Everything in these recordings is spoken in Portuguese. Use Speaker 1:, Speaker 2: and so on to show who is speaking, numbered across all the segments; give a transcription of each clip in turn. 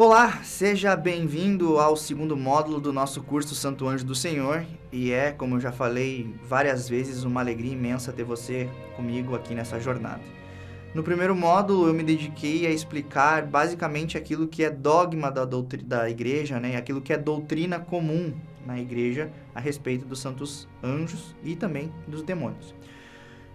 Speaker 1: Olá, seja bem-vindo ao segundo módulo do nosso curso Santo Anjo do Senhor. E como eu já falei várias vezes, uma alegria imensa ter você comigo aqui nessa jornada. No primeiro módulo, eu me dediquei a explicar basicamente aquilo que é dogma da igreja, né? Aquilo que é doutrina comum na igreja a respeito dos santos anjos e também dos demônios.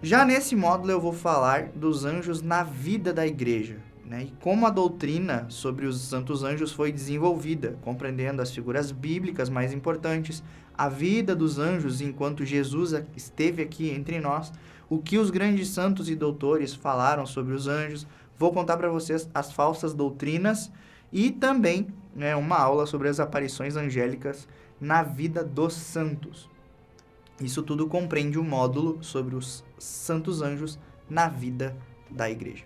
Speaker 1: Já nesse módulo, eu vou falar dos anjos na vida da igreja, né? E como a doutrina sobre os santos anjos foi desenvolvida, compreendendo as figuras bíblicas mais importantes, a vida dos anjos enquanto Jesus esteve aqui entre nós, o que os grandes santos e doutores falaram sobre os anjos. Vou contar para vocês as falsas doutrinas e também, né, uma aula sobre as aparições angélicas na vida dos santos. Isso tudo compreende o módulo sobre os santos anjos na vida da igreja.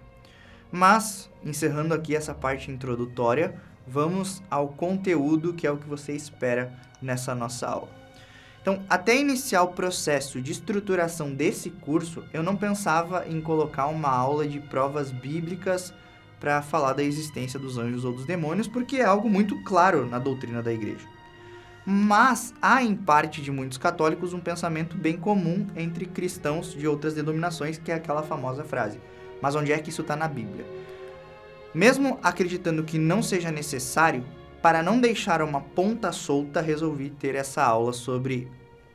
Speaker 1: Mas, encerrando aqui essa parte introdutória, vamos ao conteúdo que é o que você espera nessa nossa aula. Então, até iniciar o processo de estruturação desse curso, eu não pensava em colocar uma aula de provas bíblicas para falar da existência dos anjos ou dos demônios, porque é algo muito claro na doutrina da igreja. Mas há, em parte de muitos católicos, um pensamento bem comum entre cristãos de outras denominações, que é aquela famosa frase: mas onde é que isso está na Bíblia? Mesmo acreditando que não seja necessário, para não deixar uma ponta solta, resolvi ter essa aula sobre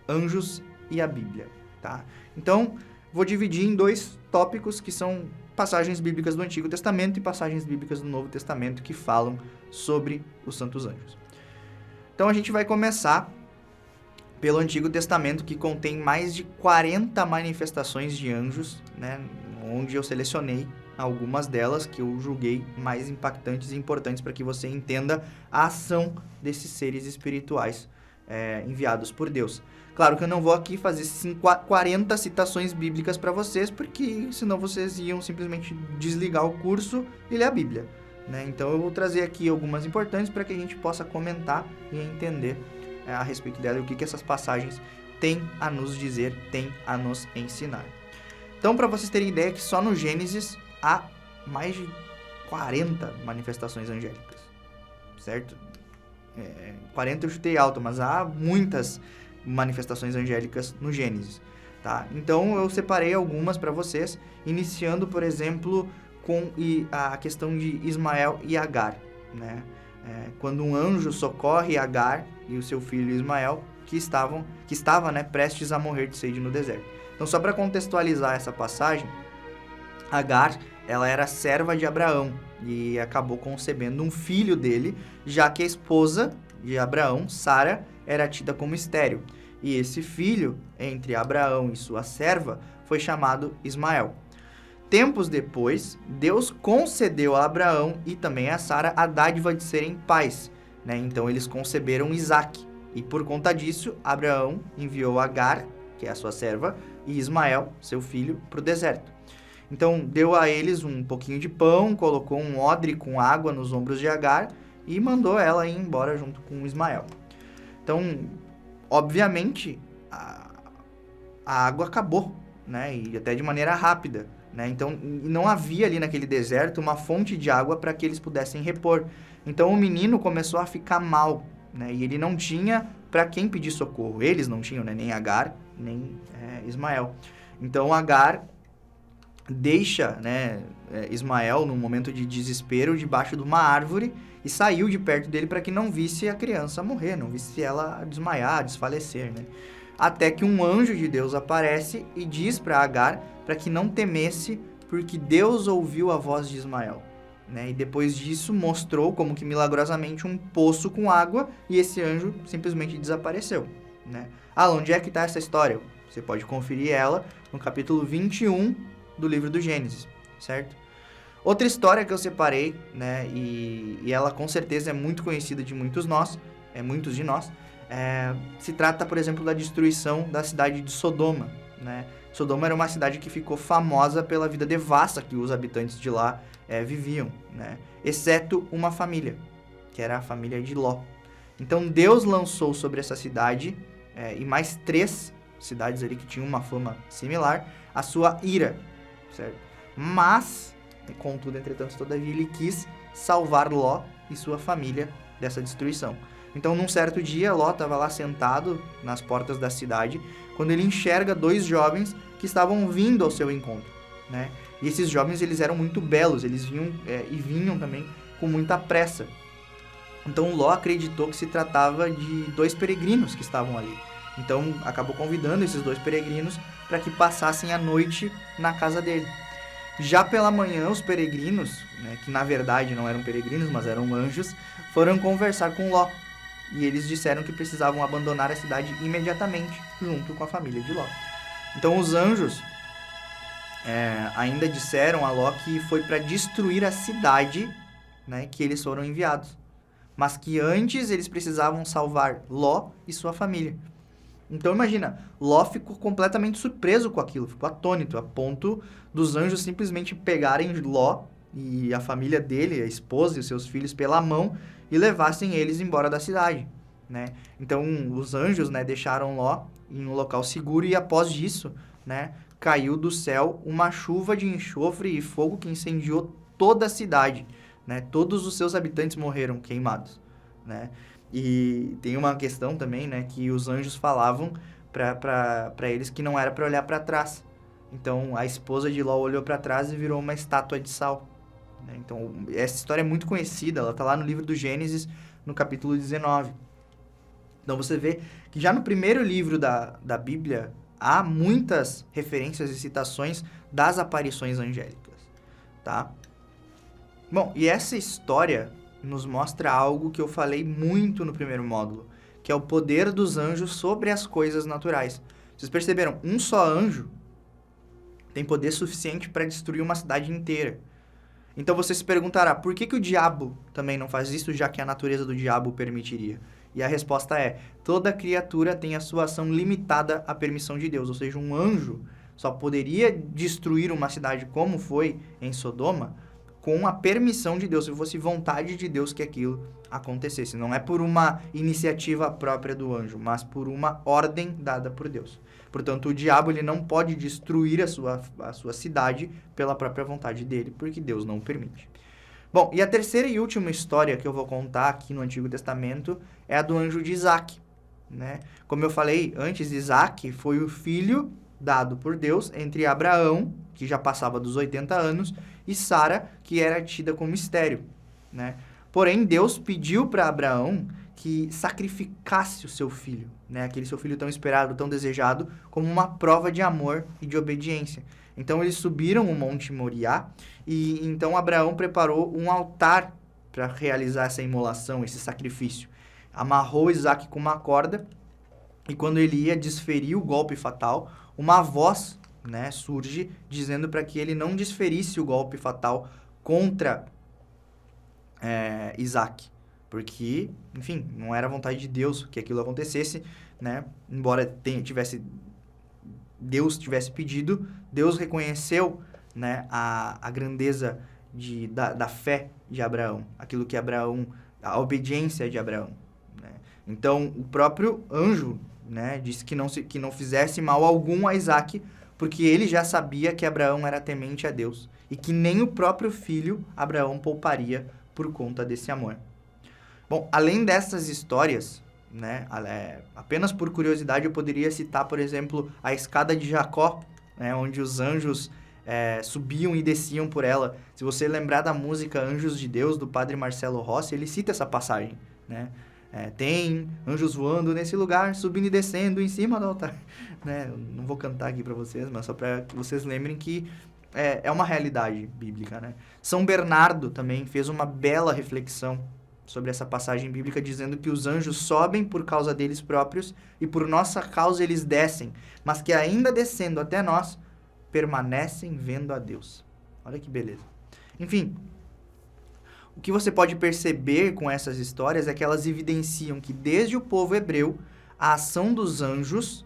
Speaker 1: anjos e a Bíblia, tá? Então, vou dividir em dois tópicos que são passagens bíblicas do Antigo Testamento e passagens bíblicas do Novo Testamento que falam sobre os santos anjos. Então, a gente vai começar pelo Antigo Testamento, que contém mais de 40 manifestações de anjos, né? Onde eu selecionei algumas delas que eu julguei mais impactantes e importantes para que você entenda a ação desses seres espirituais enviados por Deus. Claro que eu não vou aqui fazer 40 citações bíblicas para vocês, porque senão vocês iam simplesmente desligar o curso e ler a Bíblia, né? Então eu vou trazer aqui algumas importantes para que a gente possa comentar e entender a respeito dela e o que essas passagens têm a nos dizer, têm a nos ensinar. Então, para vocês terem ideia que só no Gênesis há mais de 40 manifestações angélicas, certo? 40 eu chutei alto, mas há muitas manifestações angélicas no Gênesis, tá? Então, eu separei algumas para vocês, iniciando, por exemplo, com a questão de Ismael e Agar, né? Quando um anjo socorre Agar e o seu filho Ismael, que estava, né, prestes a morrer de sede no deserto. Então, só para contextualizar essa passagem, Agar, ela era serva de Abraão e acabou concebendo um filho dele, já que a esposa de Abraão, Sara, era tida como estéril. E esse filho, entre Abraão e sua serva, foi chamado Ismael. Tempos depois, Deus concedeu a Abraão e também a Sara a dádiva de serem pais, né? Então, eles conceberam Isaque. E por conta disso, Abraão enviou Agar, que é a sua serva, e Ismael, seu filho, para o deserto. Então, deu a eles um pouquinho de pão, colocou um odre com água nos ombros de Agar e mandou ela ir embora junto com Ismael. Então, obviamente, a água acabou, né? E até de maneira rápida, né? Então, não havia ali naquele deserto uma fonte de água para que eles pudessem repor. Então, o menino começou a ficar mal, né? E ele não tinha para quem pedir socorro. Eles não tinham, né? Nem Agar, nem Ismael. Então, Agar deixa, né, Ismael, num momento de desespero, debaixo de uma árvore e saiu de perto dele para que não visse a criança morrer, não visse ela desmaiar, desfalecer, né? Até que um anjo de Deus aparece e diz para Agar para que não temesse, porque Deus ouviu a voz de Ismael, né? E depois disso mostrou como que milagrosamente um poço com água e esse anjo simplesmente desapareceu, né? Onde é que está essa história? Você pode conferir ela no capítulo 21 do livro do Gênesis, certo? Outra história que eu separei, né, e ela com certeza é muito conhecida de muitos de nós, se trata, por exemplo, da destruição da cidade de Sodoma, né? Sodoma era uma cidade que ficou famosa pela vida devassa que os habitantes de lá viviam, né? Exceto uma família, que era a família de Ló. Então Deus lançou sobre essa cidade e mais 3 cidades ali que tinham uma fama similar, a sua ira, certo? Mas, contudo, entretanto, todavia, ele quis salvar Ló e sua família dessa destruição. Então, num certo dia, Ló estava lá sentado nas portas da cidade, quando ele enxerga 2 jovens que estavam vindo ao seu encontro, né? E esses jovens, eles eram muito belos, eles vinham também com muita pressa. Então, Ló acreditou que se tratava de 2 peregrinos que estavam ali. Então, acabou convidando esses 2 peregrinos para que passassem a noite na casa dele. Já pela manhã, os peregrinos, né, que na verdade não eram peregrinos, mas eram anjos, foram conversar com Ló. E eles disseram que precisavam abandonar a cidade imediatamente, junto com a família de Ló. Então, os anjos ainda disseram a Ló que foi para destruir a cidade, né, que eles foram enviados. Mas que antes eles precisavam salvar Ló e sua família. Então imagina, Ló ficou completamente surpreso com aquilo, ficou atônito, a ponto dos anjos simplesmente pegarem Ló e a família dele, a esposa e os seus filhos pela mão e levassem eles embora da cidade, né? Então os anjos, né, deixaram Ló em um local seguro e após isso, né, caiu do céu uma chuva de enxofre e fogo que incendiou toda a cidade, né? Todos os seus habitantes morreram queimados, né? E tem uma questão também, né, que os anjos falavam para eles que não era para olhar para trás. Então, a esposa de Ló olhou para trás e virou uma estátua de sal, né? Então, essa história é muito conhecida, ela está lá no livro do Gênesis, no capítulo 19. Então, você vê que já no primeiro livro da Bíblia, há muitas referências e citações das aparições angélicas, tá? Bom, e essa história nos mostra algo que eu falei muito no primeiro módulo, que é o poder dos anjos sobre as coisas naturais. Vocês perceberam? Um só anjo tem poder suficiente para destruir uma cidade inteira. Então você se perguntará, por que o diabo também não faz isso, já que a natureza do diabo o permitiria? E a resposta é, toda criatura tem a sua ação limitada à permissão de Deus, ou seja, um anjo só poderia destruir uma cidade como foi em Sodoma, com a permissão de Deus, se fosse vontade de Deus que aquilo acontecesse. Não é por uma iniciativa própria do anjo, mas por uma ordem dada por Deus. Portanto, o diabo ele não pode destruir a sua cidade pela própria vontade dele, porque Deus não o permite. Bom, e a terceira e última história que eu vou contar aqui no Antigo Testamento é a do anjo de Isaac, né? Como eu falei antes, Isaac foi o filho dado por Deus entre Abraão, que já passava dos 80 anos, e Sara, que era tida como estéril, né? Porém, Deus pediu para Abraão que sacrificasse o seu filho, né? Aquele seu filho tão esperado, tão desejado, como uma prova de amor e de obediência. Então, eles subiram o Monte Moriá e então Abraão preparou um altar para realizar essa imolação, esse sacrifício. Amarrou Isaac com uma corda e quando ele ia desferir o golpe fatal, uma voz, né, surge dizendo para que ele não desferisse o golpe fatal contra Isaac, porque, enfim, não era vontade de Deus que aquilo acontecesse, né? Embora Deus tivesse pedido, Deus reconheceu, né, a grandeza da fé de Abraão, aquilo que a obediência de Abraão, né? Então, o próprio anjo, né, disse que não fizesse mal algum a Isaac, porque ele já sabia que Abraão era temente a Deus e que nem o próprio filho Abraão pouparia por conta desse amor. Bom, além dessas histórias, né, apenas por curiosidade eu poderia citar, por exemplo, a escada de Jacó, né, onde os anjos subiam e desciam por ela. Se você lembrar da música Anjos de Deus, do padre Marcelo Rossi, ele cita essa passagem, né? Tem anjos voando nesse lugar, subindo e descendo em cima do altar. Né? Não vou cantar aqui para vocês, mas só para que vocês lembrem que é uma realidade bíblica, né? São Bernardo também fez uma bela reflexão sobre essa passagem bíblica, dizendo que os anjos sobem por causa deles próprios e por nossa causa eles descem, mas que ainda descendo até nós, permanecem vendo a Deus. Olha que beleza. Enfim, o que você pode perceber com essas histórias é que elas evidenciam que desde o povo hebreu, a ação dos anjos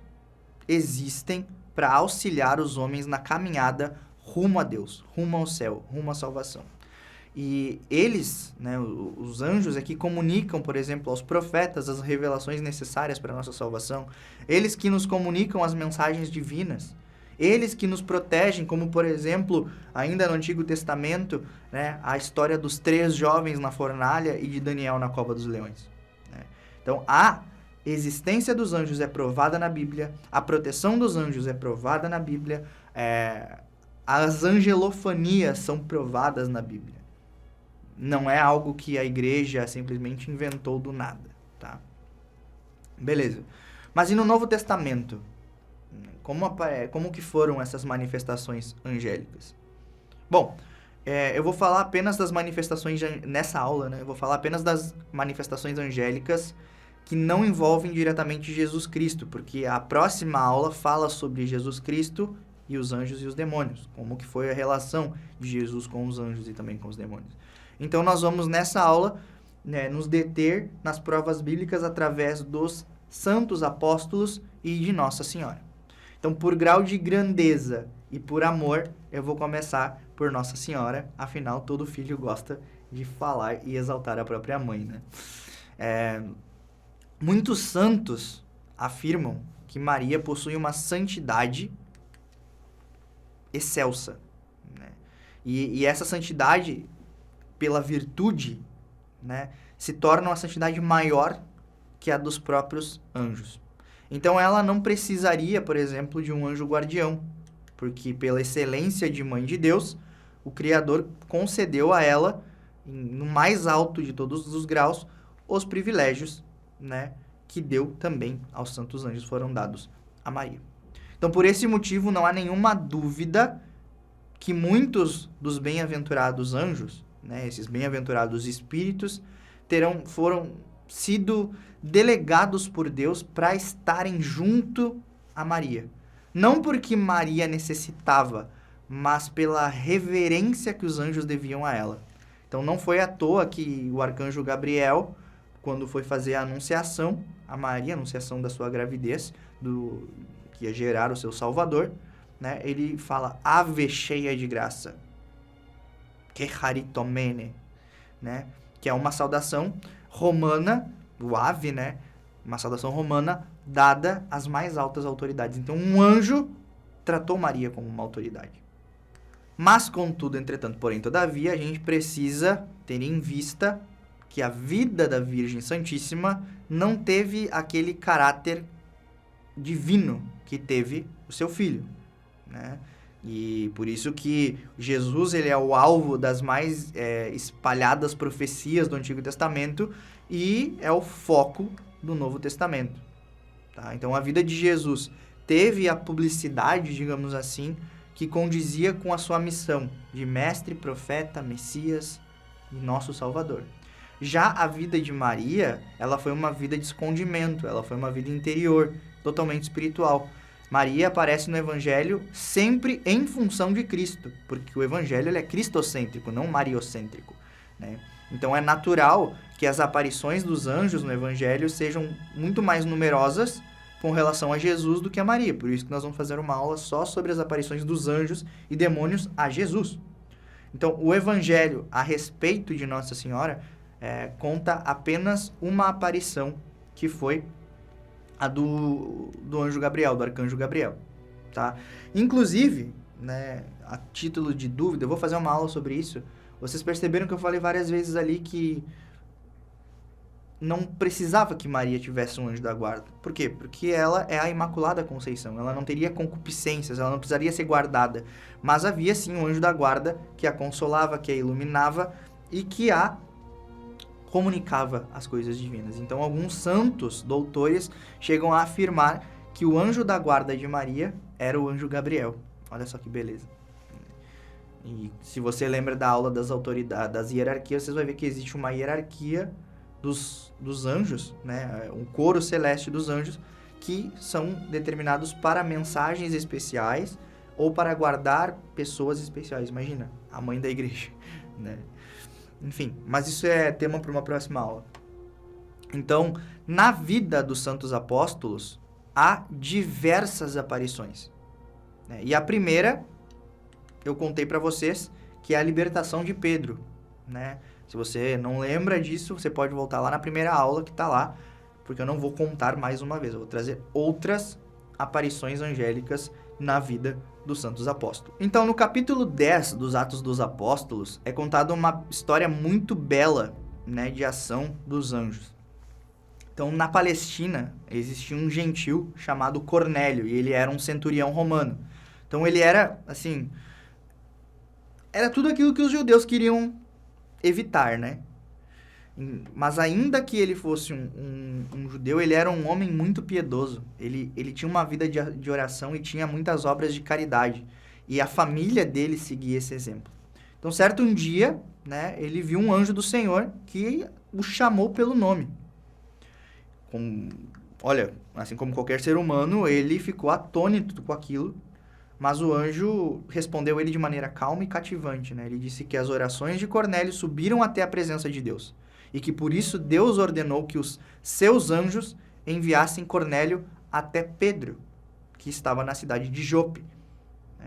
Speaker 1: existem para auxiliar os homens na caminhada rumo a Deus, rumo ao céu, rumo à salvação. E eles, né, os anjos aqui comunicam, por exemplo, aos profetas as revelações necessárias para a nossa salvação. Eles que nos comunicam as mensagens divinas. Eles que nos protegem, como por exemplo, ainda no Antigo Testamento, né, a história dos 3 jovens na fornalha e de Daniel na cova dos leões. Né? Então, a existência dos anjos é provada na Bíblia, a proteção dos anjos é provada na Bíblia, as angelofanias são provadas na Bíblia. Não é algo que a igreja simplesmente inventou do nada, tá? Beleza. Mas e no Novo Testamento? Como que foram essas manifestações angélicas? Bom, eu vou falar apenas das manifestações nessa aula, né? Eu vou falar apenas das manifestações angélicas que não envolvem diretamente Jesus Cristo, porque a próxima aula fala sobre Jesus Cristo e os anjos e os demônios, como que foi a relação de Jesus com os anjos e também com os demônios. Então, nós vamos, nessa aula, né, nos deter nas provas bíblicas através dos santos apóstolos e de Nossa Senhora. Então, por grau de grandeza e por amor, eu vou começar por Nossa Senhora. Afinal, todo filho gosta de falar e exaltar a própria mãe, né? Muitos santos afirmam que Maria possui uma santidade excelsa, né? E essa santidade, pela virtude, né, se torna uma santidade maior que a dos próprios anjos. Então ela não precisaria, por exemplo, de um anjo guardião, porque pela excelência de mãe de Deus, o Criador concedeu a ela, no mais alto de todos os graus, os privilégios, né, que deu também aos santos anjos, foram dados a Maria. Então, por esse motivo, não há nenhuma dúvida que muitos dos bem-aventurados anjos, né, esses bem-aventurados espíritos, foram sido delegados por Deus para estarem junto a Maria. Não porque Maria necessitava, mas pela reverência que os anjos deviam a ela. Então não foi à toa que o arcanjo Gabriel, quando foi fazer a anunciação a Maria, a anunciação da sua gravidez, que ia gerar o seu Salvador, né, ele fala, Ave cheia de graça, que charitomene, né, que é uma saudação romana, o ave, né, uma saudação romana dada às mais altas autoridades. Então, um anjo tratou Maria como uma autoridade. Mas, contudo, entretanto, porém, todavia, a gente precisa ter em vista que a vida da Virgem Santíssima não teve aquele caráter divino que teve o seu filho, né? E por isso que Jesus, ele é o alvo das mais espalhadas profecias do Antigo Testamento e é o foco do Novo Testamento, tá? Então, a vida de Jesus teve a publicidade, digamos assim, que condizia com a sua missão de mestre, profeta, Messias e nosso Salvador. Já a vida de Maria, ela foi uma vida de escondimento, ela foi uma vida interior, totalmente espiritual. Maria aparece no Evangelho sempre em função de Cristo, porque o Evangelho ele é cristocêntrico, não mariocêntrico, né? Então é natural que as aparições dos anjos no Evangelho sejam muito mais numerosas com relação a Jesus do que a Maria. Por isso que nós vamos fazer uma aula só sobre as aparições dos anjos e demônios a Jesus. Então o Evangelho a respeito de Nossa Senhora conta apenas uma aparição, que foi a do anjo Gabriel, do arcanjo Gabriel, tá? Inclusive, né, a título de dúvida, eu vou fazer uma aula sobre isso. Vocês perceberam que eu falei várias vezes ali que não precisava que Maria tivesse um anjo da guarda. Por quê? Porque ela é a Imaculada Conceição, ela não teria concupiscências, ela não precisaria ser guardada. Mas havia sim um anjo da guarda que a consolava, que a iluminava e que a comunicava as coisas divinas. Então, alguns santos doutores chegam a afirmar que o anjo da guarda de Maria era o anjo Gabriel. Olha só que beleza. E se você lembra da aula das autoridades, das hierarquias, você vai ver que existe uma hierarquia dos anjos, né? Um coro celeste dos anjos, que são determinados para mensagens especiais ou para guardar pessoas especiais. Imagina, a mãe da igreja, né? Enfim, mas isso é tema para uma próxima aula. Então, na vida dos santos apóstolos, há diversas aparições, né? E a primeira, eu contei para vocês, que é a libertação de Pedro, né? Se você não lembra disso, você pode voltar lá na primeira aula que está lá, porque eu não vou contar mais uma vez. Eu vou trazer outras aparições angélicas na vida dos santos apóstolos. Então, no capítulo 10 dos Atos dos Apóstolos, é contada uma história muito bela, né, de ação dos anjos. Então, na Palestina, existia um gentil chamado Cornélio, e ele era um centurião romano. Então, ele era, assim, era tudo aquilo que os judeus queriam evitar, né? Mas ainda que ele fosse um judeu, ele era um homem muito piedoso. Ele tinha uma vida de oração e tinha muitas obras de caridade. E a família dele seguia esse exemplo. Então, certo um dia, né, ele viu um anjo do Senhor que o chamou pelo nome. Olha, assim como qualquer ser humano, ele ficou atônito com aquilo. Mas o anjo respondeu ele de maneira calma e cativante, né? Ele disse que as orações de Cornélio subiram até a presença de Deus. E que por isso Deus ordenou que os seus anjos enviassem Cornélio até Pedro, que estava na cidade de Jope.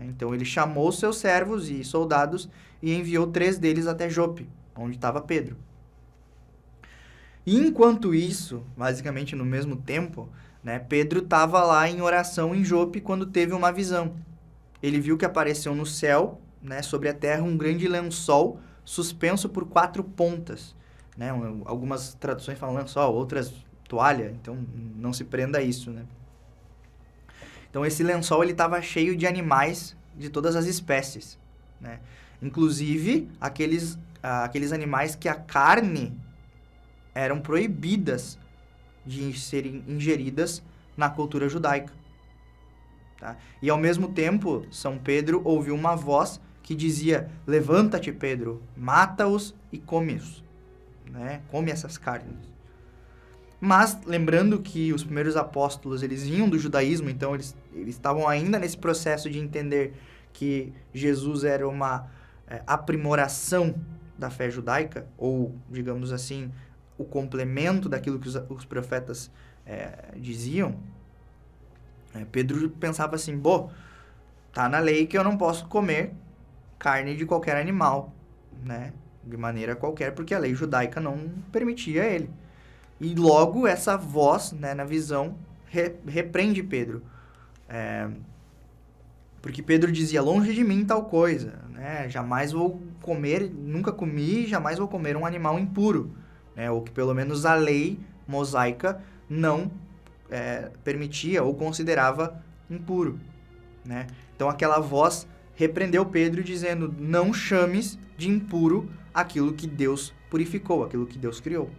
Speaker 1: Então ele chamou os seus servos e soldados e enviou 3 deles até Jope, onde estava Pedro. E enquanto isso, basicamente no mesmo tempo, né, Pedro estava lá em oração em Jope quando teve uma visão. Ele viu que apareceu no céu, né, sobre a terra, um grande lençol suspenso por 4 pontas. Né? Algumas traduções falam lençol, outras toalha, então não se prenda a isso, né? Então esse lençol ele estava cheio de animais de todas as espécies, né? Inclusive aqueles animais que a carne eram proibidas de serem ingeridas na cultura judaica. Tá? E ao mesmo tempo, São Pedro ouviu uma voz que dizia: levanta-te, Pedro, mata-os e come-os. Né? Come essas carnes. Mas, lembrando que os primeiros apóstolos, eles vinham do judaísmo, então eles estavam ainda nesse processo de entender que Jesus era uma aprimoração da fé judaica, ou, digamos assim, o complemento daquilo que os profetas diziam. Pedro pensava assim: tá na lei que eu não posso comer carne de qualquer animal, né? De maneira qualquer, porque a lei judaica não permitia ele. E logo essa voz, né, na visão, repreende Pedro. Porque Pedro dizia: longe de mim tal coisa, né? Jamais vou comer, nunca comi, jamais vou comer um animal impuro, né? Ou que pelo menos a lei mosaica não permitia ou considerava impuro, né? Então aquela voz repreendeu Pedro dizendo: não chames de impuro aquilo que Deus purificou, aquilo que Deus criou.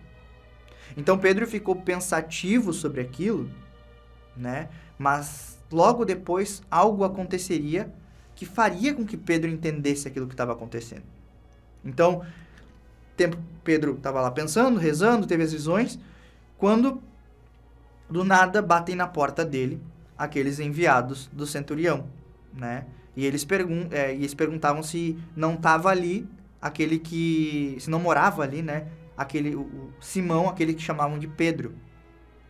Speaker 1: Então Pedro ficou pensativo sobre aquilo, né? Mas logo depois algo aconteceria que faria com que Pedro entendesse aquilo que estava acontecendo. Então, Pedro estava lá pensando, rezando, teve as visões, quando do nada batem na porta dele aqueles enviados do centurião, né? E eles perguntavam se não estava ali aquele que, se não morava ali, né? O Simão, aquele que chamavam de Pedro,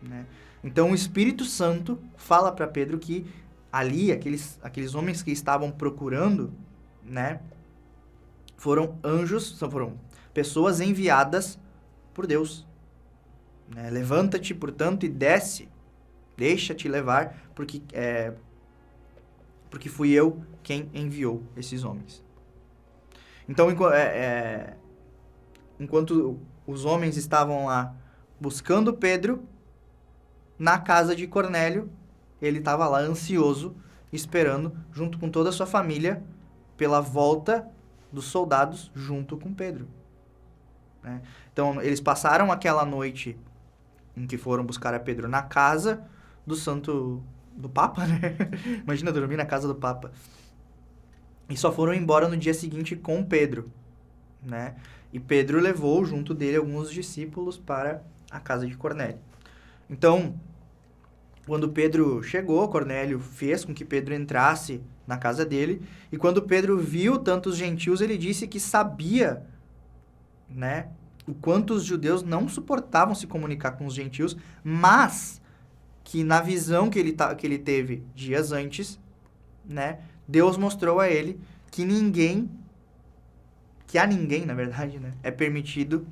Speaker 1: né? Então o Espírito Santo fala para Pedro que ali, aqueles homens que estavam procurando, né? Foram pessoas enviadas por Deus, né? Levanta-te, portanto, e desce, deixa-te levar, porque fui eu quem enviou esses homens. Então, enquanto os homens estavam lá buscando Pedro, na casa de Cornélio, ele estava lá ansioso, esperando, junto com toda a sua família, pela volta dos soldados junto com Pedro. Né? Então, eles passaram aquela noite em que foram buscar a Pedro na casa do Papa, né? Imagina dormir na casa do Papa. E só foram embora no dia seguinte com Pedro, né? E Pedro levou junto dele alguns discípulos para a casa de Cornélio. Então, quando Pedro chegou, Cornélio fez com que Pedro entrasse na casa dele. E quando Pedro viu tantos gentios, ele disse que sabia, né, o quanto os judeus não suportavam se comunicar com os gentios, mas que na visão que ele teve dias antes, né, Deus mostrou a ele que a ninguém, na verdade, né, é permitido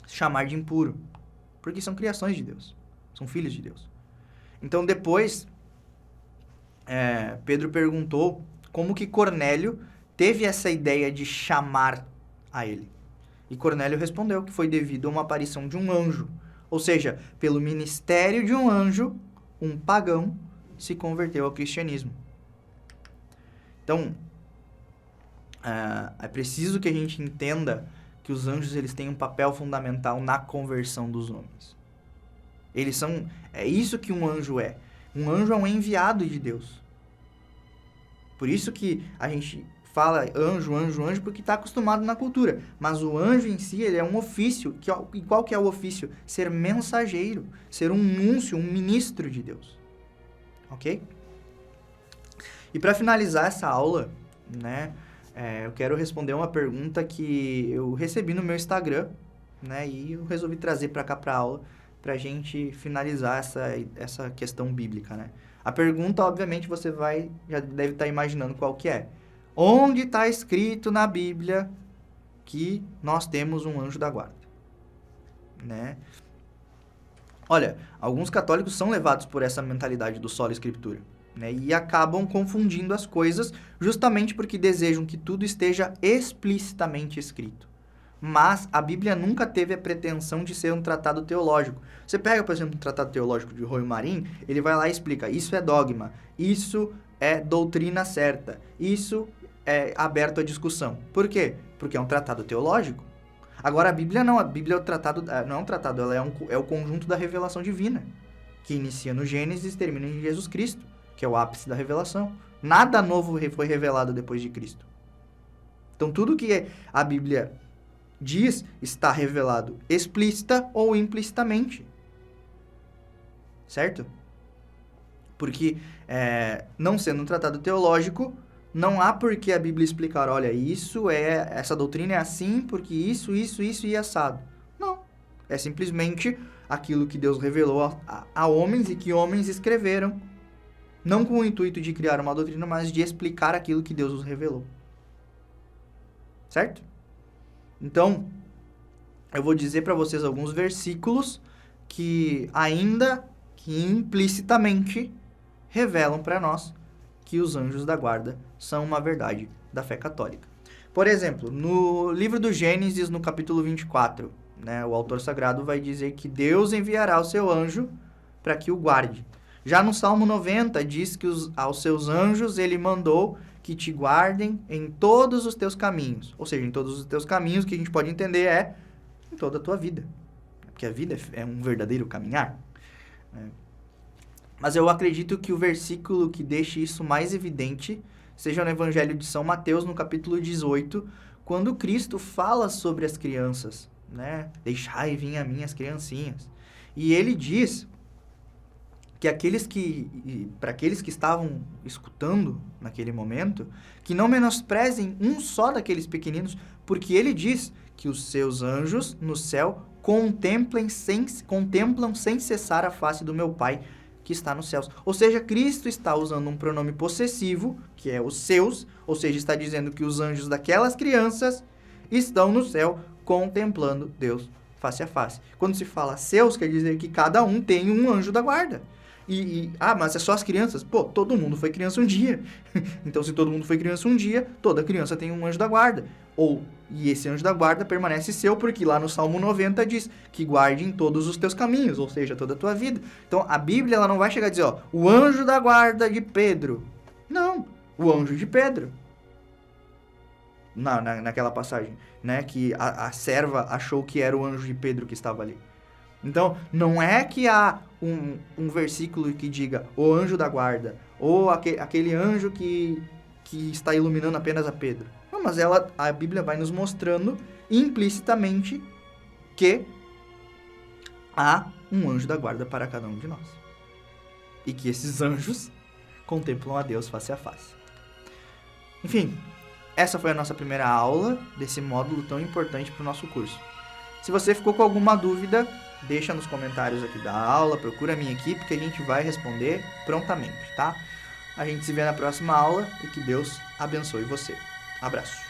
Speaker 1: chamar de impuro, porque são criações de Deus, são filhos de Deus. Então, depois Pedro perguntou como que Cornélio teve essa ideia de chamar a ele. E Cornélio respondeu que foi devido a uma aparição de um anjo. Ou seja, pelo ministério de um anjo, um pagão se converteu ao cristianismo. Então, é preciso que a gente entenda que os anjos eles têm um papel fundamental na conversão dos homens. Eles são... É isso que um anjo é. Um anjo é um enviado de Deus. Por isso que a gente fala anjo, anjo, anjo, porque está acostumado na cultura. Mas o anjo em si, ele é um ofício. E qual que é o ofício? Ser mensageiro, ser um núncio, um ministro de Deus. Ok? E para finalizar essa aula, né, eu quero responder uma pergunta que eu recebi no meu Instagram, né, e eu resolvi trazer para cá para a aula, para a gente finalizar essa questão bíblica, né? A pergunta, obviamente, você já deve estar imaginando qual que é. Onde está escrito na Bíblia que nós temos um anjo da guarda? Né? Olha, alguns católicos são levados por essa mentalidade do sola escritura, né? E acabam confundindo as coisas justamente porque desejam que tudo esteja explicitamente escrito. Mas a Bíblia nunca teve a pretensão de ser um tratado teológico. Você pega, por exemplo, um tratado teológico de Roy Marin, ele vai lá e explica, isso é dogma, isso é doutrina certa, isso é aberto à discussão. Por quê? Porque é um tratado teológico. Agora, a Bíblia não, a Bíblia é o tratado, não é um tratado, ela é o conjunto da revelação divina, que inicia no Gênesis e termina em Jesus Cristo, que é o ápice da revelação. Nada novo foi revelado depois de Cristo. Então, tudo que a Bíblia diz está revelado explícita ou implicitamente. Certo? Porque, não sendo um tratado teológico, não há por que a Bíblia explicar, olha, essa doutrina é assim, porque isso e assado. Não. É simplesmente aquilo que Deus revelou a homens e que homens escreveram, não com o intuito de criar uma doutrina, mas de explicar aquilo que Deus os revelou. Certo? Então, eu vou dizer para vocês alguns versículos que ainda que implicitamente revelam para nós que os anjos da guarda são uma verdade da fé católica. Por exemplo, no livro do Gênesis, no capítulo 24, né, o autor sagrado vai dizer que Deus enviará o seu anjo para que o guarde. Já no Salmo 90 diz que aos seus anjos ele mandou que te guardem em todos os teus caminhos. Ou seja, em todos os teus caminhos, que a gente pode entender em toda a tua vida. Porque a vida é um verdadeiro caminhar. Mas eu acredito que o versículo que deixe isso mais evidente seja no Evangelho de São Mateus, no capítulo 18, quando Cristo fala sobre as crianças, né? Deixai vir a mim as criancinhas. E ele diz que para aqueles que estavam escutando naquele momento, que não menosprezem um só daqueles pequeninos, porque ele diz que os seus anjos no céu contemplam sem cessar a face do meu Pai que está nos céus. Ou seja, Cristo está usando um pronome possessivo, que é os seus, ou seja, está dizendo que os anjos daquelas crianças estão no céu contemplando Deus face a face. Quando se fala seus, quer dizer que cada um tem um anjo da guarda. Mas é só as crianças? Pô, todo mundo foi criança um dia. Então, se todo mundo foi criança um dia, toda criança tem um anjo da guarda. E esse anjo da guarda permanece seu, porque lá no Salmo 90 diz que guarde em todos os teus caminhos, ou seja, toda a tua vida. Então, a Bíblia ela não vai chegar a dizer, o anjo da guarda de Pedro. Não, o anjo de Pedro. Naquela passagem, né, que a serva achou que era o anjo de Pedro que estava ali. Então, não é que há um versículo que diga o anjo da guarda, ou aquele anjo que está iluminando apenas a Pedro. Não, mas a Bíblia vai nos mostrando implicitamente que há um anjo da guarda para cada um de nós. E que esses anjos contemplam a Deus face a face. Enfim, essa foi a nossa primeira aula desse módulo tão importante para o nosso curso. Se você ficou com alguma dúvida, deixa nos comentários aqui da aula, procura a minha equipe que a gente vai responder prontamente, tá? A gente se vê na próxima aula e que Deus abençoe você. Abraço.